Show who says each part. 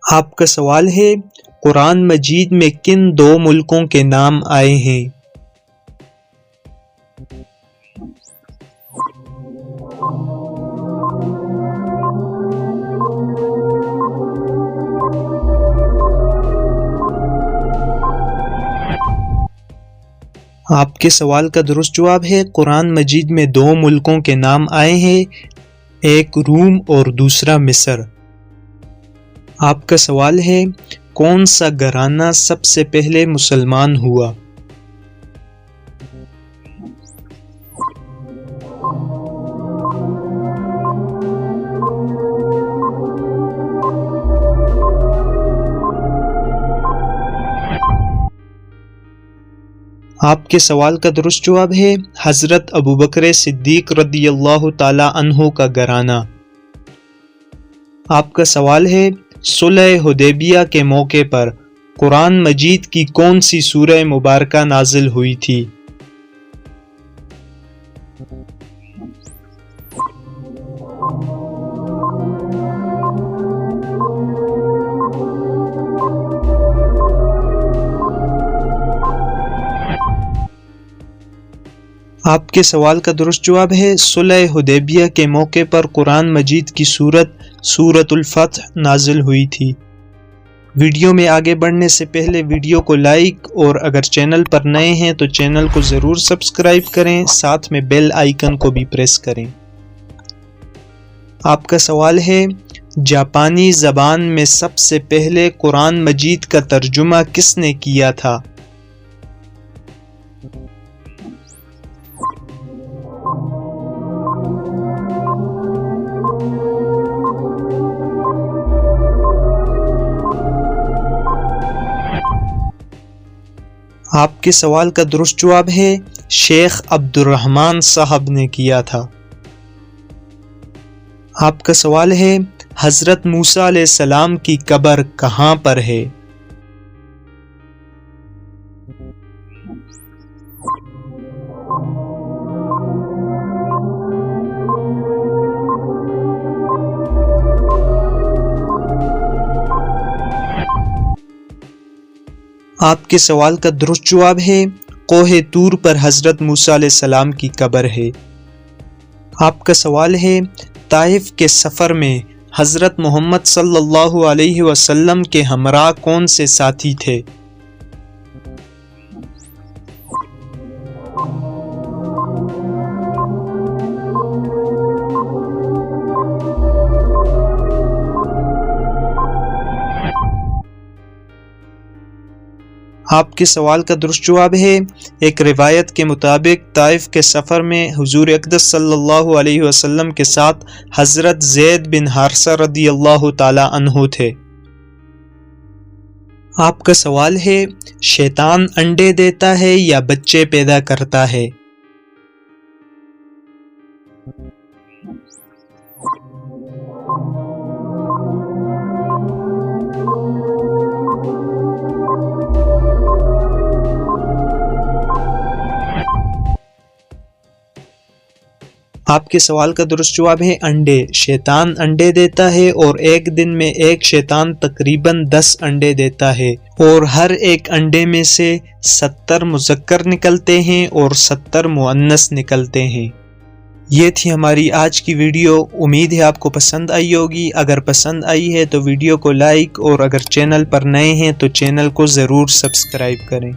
Speaker 1: آپ کا سوال ہے قرآن مجید میں کن دو ملکوں کے نام آئے ہیں؟ آپ کے سوال کا درست جواب ہے قرآن مجید میں دو ملکوں کے نام آئے ہیں، ایک روم اور دوسرا مصر۔ آپ کا سوال ہے کون سا گھرانہ سب سے پہلے مسلمان ہوا؟ آپ کے سوال کا درست جواب ہے حضرت ابوبکر صدیق رضی اللہ تعالی عنہ کا گھرانہ۔ آپ کا سوال ہے صلح حدیبیہ کے موقع پر قرآن مجید کی کون سی سورہ مبارکہ نازل ہوئی تھی؟ آپ کے سوال کا درست جواب ہے صلح حدیبیہ کے موقع پر قرآن مجید کی سورۃ الفتح نازل ہوئی تھی۔ ویڈیو میں آگے بڑھنے سے پہلے ویڈیو کو لائک اور اگر چینل پر نئے ہیں تو چینل کو ضرور سبسکرائب کریں، ساتھ میں بیل آئیکن کو بھی پریس کریں۔ آپ کا سوال ہے جاپانی زبان میں سب سے پہلے قرآن مجید کا ترجمہ کس نے کیا تھا؟ آپ کے سوال کا درست جواب ہے شیخ عبد الرحمن صاحب نے کیا تھا۔ آپ کا سوال ہے حضرت موسیٰ علیہ السلام کی قبر کہاں پر ہے؟ آپ کے سوال کا درست جواب ہے کوہ طور پر حضرت موسیٰ علیہ السلام کی قبر ہے۔ آپ کا سوال ہے طائف کے سفر میں حضرت محمد صلی اللہ علیہ وسلم کے ہمراہ کون سے ساتھی تھے؟ آپ کے سوال کا درست جواب ہے ایک روایت کے مطابق طائف کے سفر میں حضور اقدس صلی اللہ علیہ وسلم کے ساتھ حضرت زید بن حارثہ رضی اللہ تعالی عنہ تھے۔ آپ کا سوال ہے شیطان انڈے دیتا ہے یا بچے پیدا کرتا ہے؟ آپ کے سوال کا درست جواب ہے انڈے۔ شیطان انڈے دیتا ہے اور ایک دن میں ایک شیطان تقریباً 10 انڈے دیتا ہے اور ہر ایک انڈے میں سے 70 مذکر نکلتے ہیں اور 70 مؤنث نکلتے ہیں۔ یہ تھی ہماری آج کی ویڈیو، امید ہے آپ کو پسند آئی ہوگی۔ اگر پسند آئی ہے تو ویڈیو کو لائک اور اگر چینل پر نئے ہیں تو چینل کو ضرور سبسکرائب کریں۔